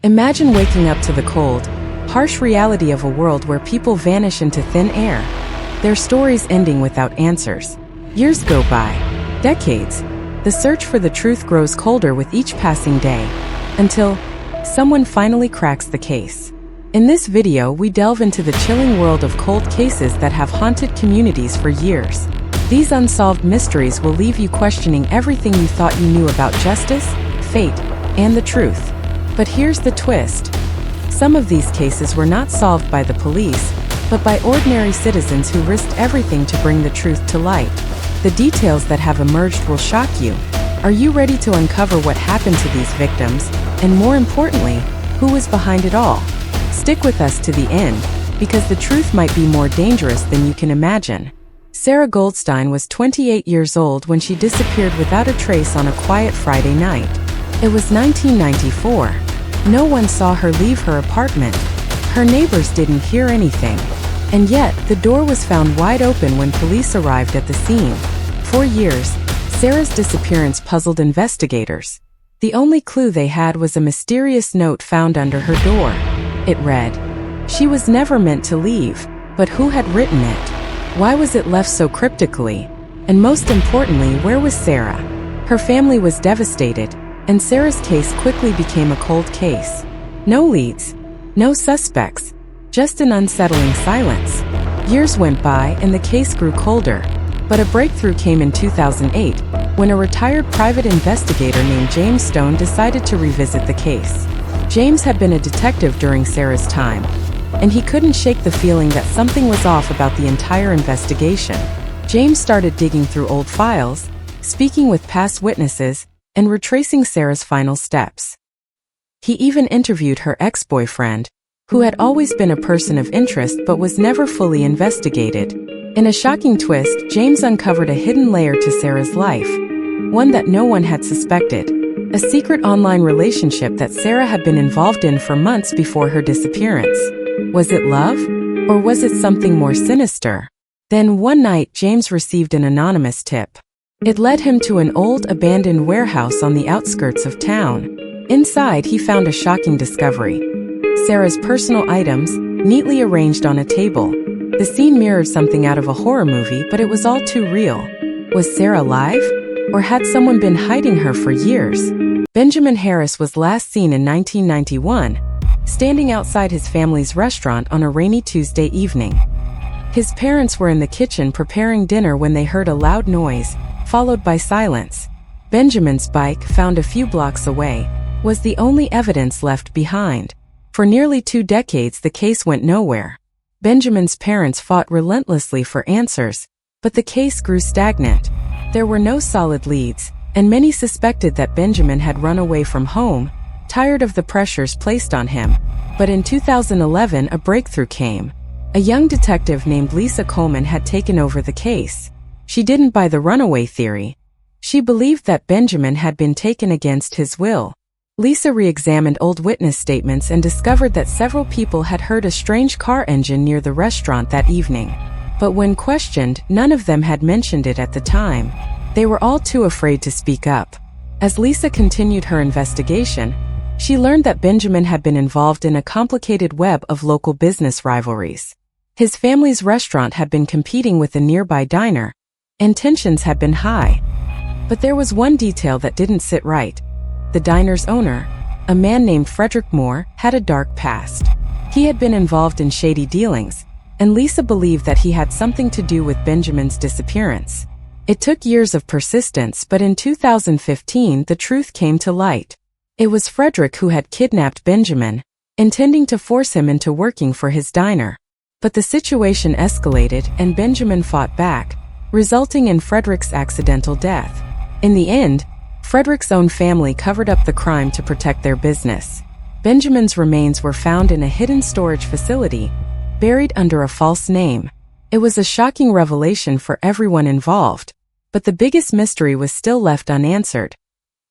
Imagine waking up to the cold, harsh reality of a world where people vanish into thin air, their stories ending without answers. Years go by, decades. The search for the truth grows colder with each passing day, until someone finally cracks the case. In this video, we delve into the chilling world of cold cases that have haunted communities for years. These unsolved mysteries will leave you questioning everything you thought you knew about justice, fate, and the truth. But here's the twist. Some of these cases were not solved by the police, but by ordinary citizens who risked everything to bring the truth to light. The details that have emerged will shock you. Are you ready to uncover what happened to these victims, and more importantly, who was behind it all? Stick with us to the end, because the truth might be more dangerous than you can imagine. Sarah Goldstein was 28 years old when she disappeared without a trace on a quiet Friday night. It was 1994. No one saw her leave her apartment. Her neighbors didn't hear anything. And yet, the door was found wide open when police arrived at the scene. For years, Sarah's disappearance puzzled investigators. The only clue they had was a mysterious note found under her door. It read, "She was never meant to leave," but who had written it? Why was it left so cryptically? And most importantly, where was Sarah? Her family was devastated, and Sarah's case quickly became a cold case. No leads, no suspects, just an unsettling silence. Years went by and the case grew colder, but a breakthrough came in 2008, when a retired private investigator named James Stone decided to revisit the case. James had been a detective during Sarah's time, and he couldn't shake the feeling that something was off about the entire investigation. James started digging through old files, speaking with past witnesses, and retracing Sarah's final steps. He even interviewed her ex-boyfriend, who had always been a person of interest but was never fully investigated. In a shocking twist, James uncovered a hidden layer to Sarah's life, one that no one had suspected. A secret online relationship that Sarah had been involved in for months before her disappearance. Was it love? Or was it something more sinister? Then one night, James received an anonymous tip. It led him to an old, abandoned warehouse on the outskirts of town. Inside, he found a shocking discovery. Sarah's personal items, neatly arranged on a table. The scene mirrored something out of a horror movie, but it was all too real. Was Sarah alive? Or had someone been hiding her for years? Benjamin Harris was last seen in 1991, standing outside his family's restaurant on a rainy Tuesday evening. His parents were in the kitchen preparing dinner when they heard a loud noise, followed by silence. Benjamin's bike, found a few blocks away, was the only evidence left behind. For nearly 2 decades, the case went nowhere. Benjamin's parents fought relentlessly for answers, but the case grew stagnant. There were no solid leads, and many suspected that Benjamin had run away from home, tired of the pressures placed on him. But in 2011, a breakthrough came. A young detective named Lisa Coleman had taken over the case. She didn't buy the runaway theory. She believed that Benjamin had been taken against his will. Lisa re-examined old witness statements and discovered that several people had heard a strange car engine near the restaurant that evening. But when questioned, none of them had mentioned it at the time. They were all too afraid to speak up. As Lisa continued her investigation, she learned that Benjamin had been involved in a complicated web of local business rivalries. His family's restaurant had been competing with a nearby diner, and tensions had been high. But there was one detail that didn't sit right. The diner's owner, a man named Frederick Moore, had a dark past. He had been involved in shady dealings, and Lisa believed that he had something to do with Benjamin's disappearance. It took years of persistence, but in 2015, the truth came to light. It was Frederick who had kidnapped Benjamin, intending to force him into working for his diner. But the situation escalated, and Benjamin fought back, resulting in Frederick's accidental death. In the end, Frederick's own family covered up the crime to protect their business. Benjamin's remains were found in a hidden storage facility, buried under a false name. It was a shocking revelation for everyone involved, but the biggest mystery was still left unanswered.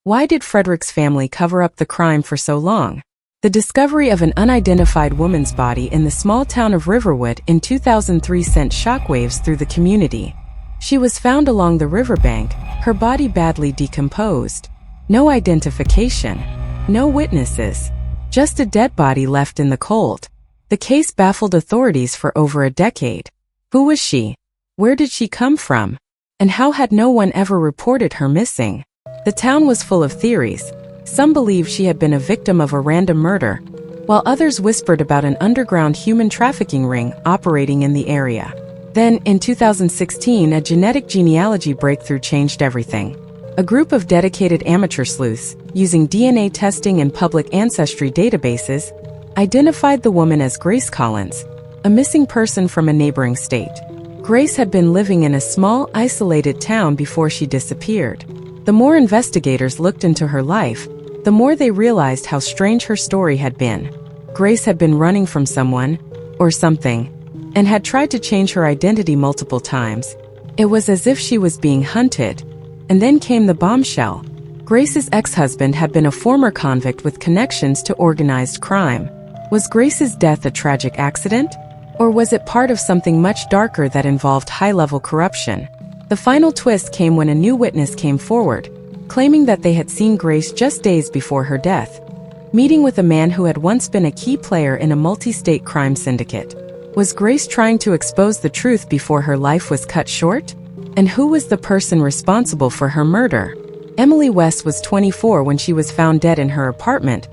Why did Frederick's family cover up the crime for so long? The discovery of an unidentified woman's body in the small town of Riverwood in 2003 sent shockwaves through the community. She was found along the riverbank, her body badly decomposed. No identification, no witnesses. Just a dead body left in the cold. The case baffled authorities for over a decade. Who was she? Where did she come from? And how had no one ever reported her missing? The town was full of theories. Some believed she had been a victim of a random murder, while others whispered about an underground human trafficking ring operating in the area. Then, in 2016, a genetic genealogy breakthrough changed everything. A group of dedicated amateur sleuths, using DNA testing and public ancestry databases, identified the woman as Grace Collins, a missing person from a neighboring state. Grace had been living in a small, isolated town before she disappeared. The more investigators looked into her life, the more they realized how strange her story had been. Grace had been running from someone, or something, and had tried to change her identity multiple times. It was as if she was being hunted. And then came the bombshell. Grace's ex-husband had been a former convict with connections to organized crime. Was Grace's death a tragic accident? Or was it part of something much darker that involved high-level corruption? The final twist came when a new witness came forward, claiming that they had seen Grace just days before her death, meeting with a man who had once been a key player in a multi-state crime syndicate. Was Grace trying to expose the truth before her life was cut short? And who was the person responsible for her murder? Emily West was 24 when she was found dead in her apartment,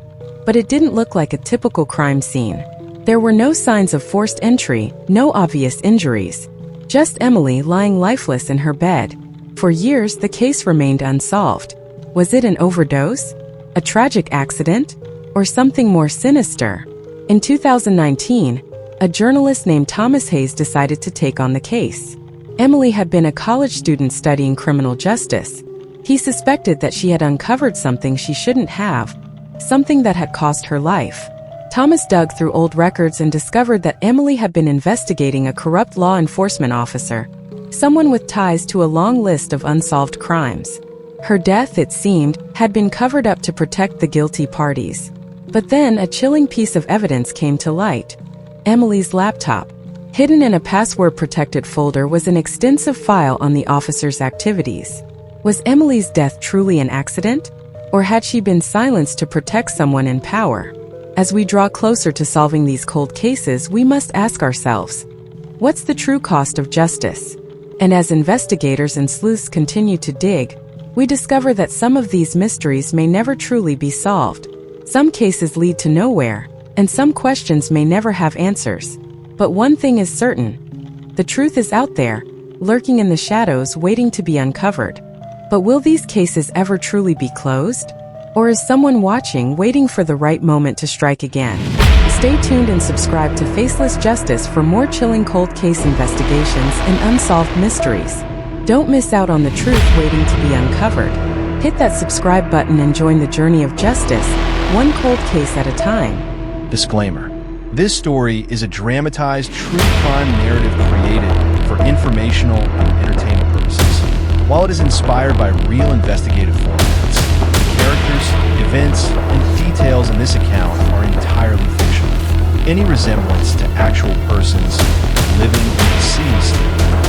but it didn't look like a typical crime scene. There were no signs of forced entry, no obvious injuries. Just Emily lying lifeless in her bed. For years, the case remained unsolved. Was it an overdose? A tragic accident? Or something more sinister? In 2019, a journalist named Thomas Hayes decided to take on the case. Emily had been a college student studying criminal justice. He suspected that she had uncovered something she shouldn't have, something that had cost her life. Thomas dug through old records and discovered that Emily had been investigating a corrupt law enforcement officer, someone with ties to a long list of unsolved crimes. Her death, it seemed, had been covered up to protect the guilty parties. But then a chilling piece of evidence came to light. Emily's laptop. Hidden in a password-protected folder was an extensive file on the officer's activities. Was Emily's death truly an accident? Or had she been silenced to protect someone in power? As we draw closer to solving these cold cases, we must ask ourselves, what's the true cost of justice? And as investigators and sleuths continue to dig, we discover that some of these mysteries may never truly be solved. Some cases lead to nowhere, and some questions may never have answers. But one thing is certain. The truth is out there, lurking in the shadows, waiting to be uncovered. But will these cases ever truly be closed? Or is someone watching, waiting for the right moment to strike again? Stay tuned and subscribe to Faceless Justice for more chilling cold case investigations and unsolved mysteries. Don't miss out on the truth waiting to be uncovered. Hit that subscribe button and join the journey of justice, one cold case at a time. Disclaimer. This story is a dramatized true crime narrative created for informational and entertainment purposes. While it is inspired by real investigative formats, the characters, events, and details in this account are entirely fictional. Any resemblance to actual persons, living or deceased,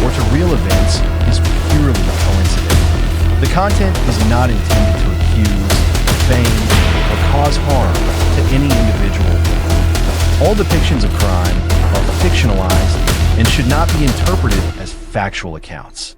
or to real events is purely coincidental. The content is not intended to accuse, defame, or cause harm to any individual. All depictions of crime are fictionalized and should not be interpreted as factual accounts.